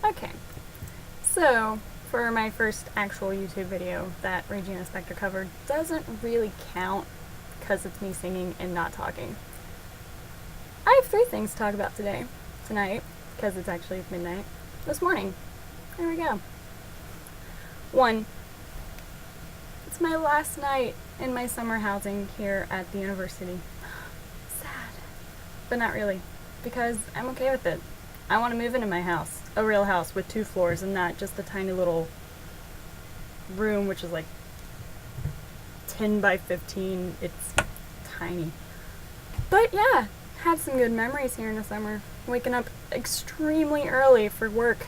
Okay, so for my first actual YouTube video that Regina Spektor covered doesn't really count because it's me singing and not talking. I have 3 things to talk about tonight, because it's actually midnight, this morning. There we go. 1, it's my last night in my summer housing here at the university. Sad, but not really, because I'm okay with it. I want to move into my house, a real house with 2 floors and not just a tiny little room, which is like 10 by 15. It's tiny. But yeah, had some good memories here in the summer. Waking up extremely early for work.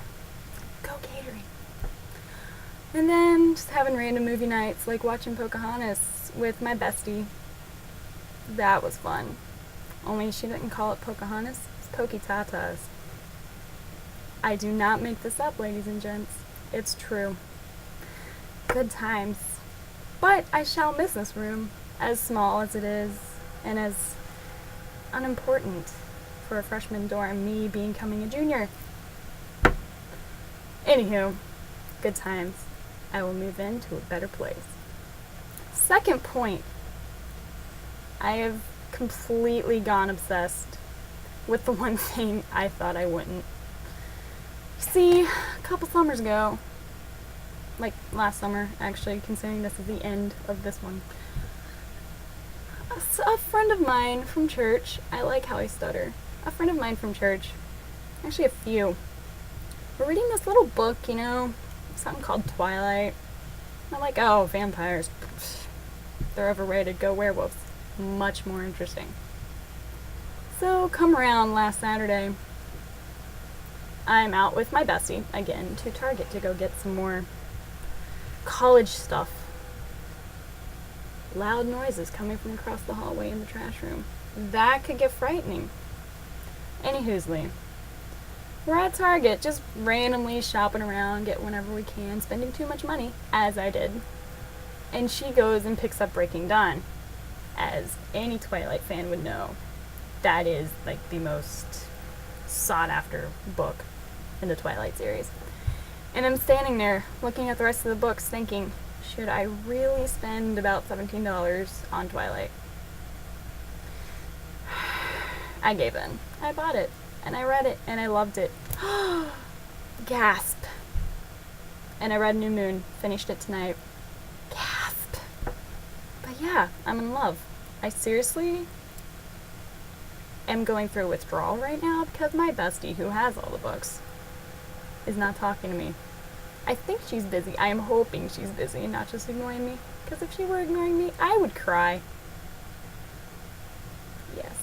Go catering. And then just having random movie nights, like watching Pocahontas with my bestie. That was fun. Only she didn't call it Pocahontas, it's Pokey-Tatas. I do not make this up, ladies and gents. It's true. Good times. But I shall miss this room, as small as it is, and as unimportant for a freshman dorm, me becoming a junior. Anywho, good times. I will move into a better place. Second point, I have completely gone obsessed with the one thing I thought I wouldn't. See, a couple summers ago, like last summer actually, considering this is the end of this one, a friend of mine from church, I like how I stutter, a friend of mine from church, actually a few, were reading this little book, something called Twilight. I'm like, oh, vampires, they're overrated, go werewolves. Much more interesting. So come around last Saturday, I'm out with my bestie, again, to Target to go get some more college stuff. Loud noises coming from across the hallway in the trash room. That could get frightening. Anywhoosly, we're at Target, just randomly shopping around, get whenever we can, spending too much money, as I did. And she goes and picks up Breaking Dawn. As any Twilight fan would know, that is like the most sought after book in the Twilight series. And I'm standing there looking at the rest of the books thinking, should I really spend about $17 on Twilight? I gave in. I bought it and I read it and I loved it. Gasp. And I read New Moon, finished it tonight. Gasp. But yeah, I'm in love. I seriously am going through a withdrawal right now because my bestie, who has all the books, is not talking to me. I think she's busy. I am hoping she's busy and not just ignoring me, because if she were ignoring me, I would cry. Yes.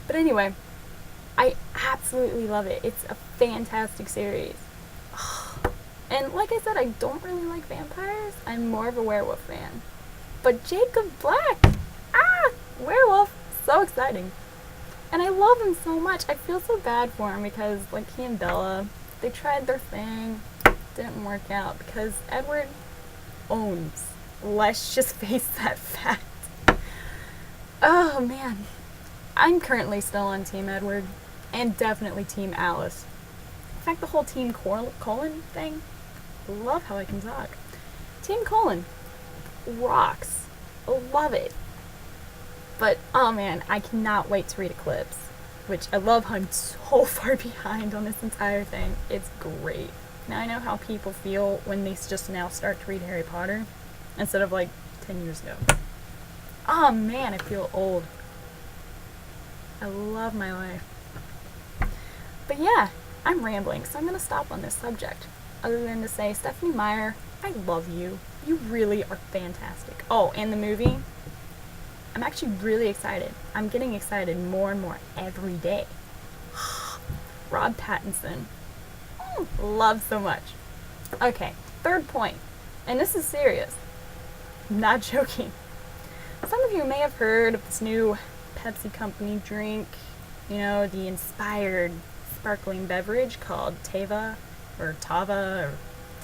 But anyway, I absolutely love it. It's a fantastic series. And like I said, I don't really like vampires. I'm more of a werewolf fan. But Jacob Black! Werewolf! So exciting. And I love him so much. I feel so bad for him because, like, he and Bella, they tried their thing. Didn't work out because Edward owns. Let's just face that fact. Oh, man. I'm currently still on Team Edward and definitely Team Alice. In fact, the whole Team Colin thing, love how I can talk. Team Colin rocks. Love it. But, oh man, I cannot wait to read Eclipse, which I love how I'm so far behind on this entire thing. It's great. Now I know how people feel when they just now start to read Harry Potter, instead of like 10 years ago. Oh man, I feel old. I love my life. But yeah, I'm rambling, so I'm going to stop on this subject. Other than to say, Stephenie Meyer, I love you. You really are fantastic. Oh, and the movie, I'm actually really excited. I'm getting excited more and more every day. Rob Pattinson. Love so much. Okay, third point. And this is serious. Not joking. Some of you may have heard of this new Pepsi company drink. The inspired sparkling beverage called Tava, or Tava, or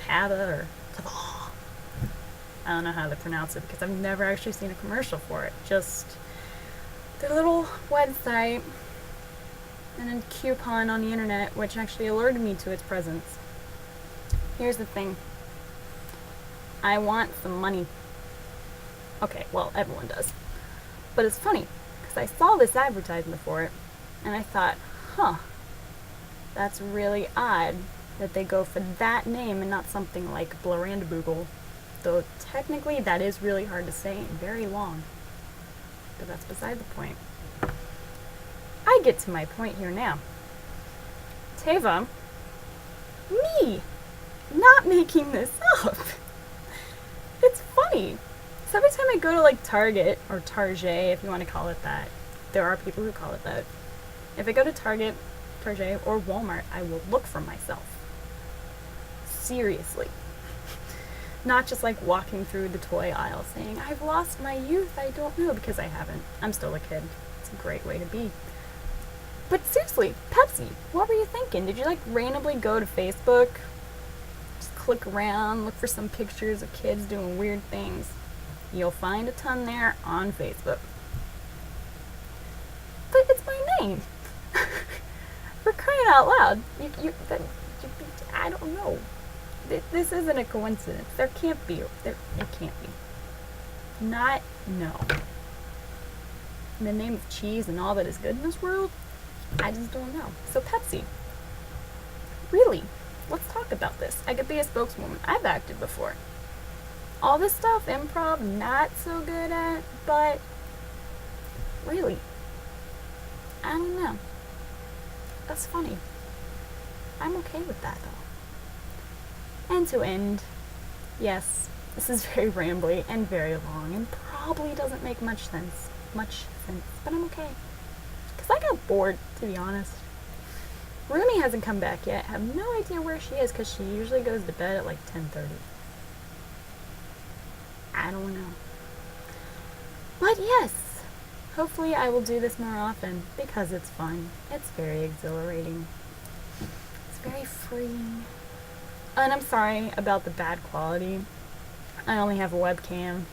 Tava, or Tava. I don't know how to pronounce it because I've never actually seen a commercial for it. Just their little website and a coupon on the internet which actually alerted me to its presence. Here's the thing. I want some money. Okay, well, everyone does. But it's funny, because I saw this advertisement for it, and I thought, that's really odd that they go for that name and not something like Blarandaboogle. Though technically that is really hard to say and very long. But that's beside the point. I get to my point here now. Teva, me, not making this up. It's funny. So every time I go to like Target or Target, if you want to call it that, there are people who call it that. If I go to Target, or Walmart, I will look for myself. Seriously. Not just like walking through the toy aisle saying, I've lost my youth, I don't know, because I haven't. I'm still a kid. It's a great way to be. But seriously, Pepsi, what were you thinking? Did you like randomly go to Facebook? Just click around, look for some pictures of kids doing weird things. You'll find a ton there on Facebook. But it's my name. For crying out loud. I don't know. This isn't a coincidence. There can't be. It can't be. No. In the name of cheese and all that is good in this world, I just don't know. So Pepsi. Really, let's talk about this. I could be a spokeswoman. I've acted before. All this stuff, improv, not so good at, but really, I don't know. That's funny. I'm okay with that, though. And to end, yes, this is very rambly and very long and probably doesn't make much sense, but I'm okay. Because I got bored, to be honest. Rumi hasn't come back yet. I have no idea where she is because she usually goes to bed at like 10:30. I don't know. But yes, hopefully I will do this more often because it's fun. It's very exhilarating. It's very freeing. And I'm sorry about the bad quality. I only have a webcam,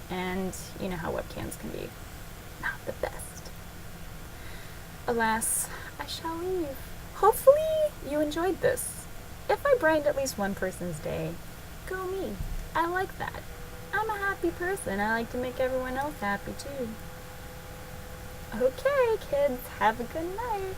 and you know how webcams can be. Not the best. Alas, I shall leave. Hopefully you enjoyed this. If I brightened at least one person's day, go me. I like that. I'm a happy person. I like to make everyone else happy too. Okay, kids, have a good night.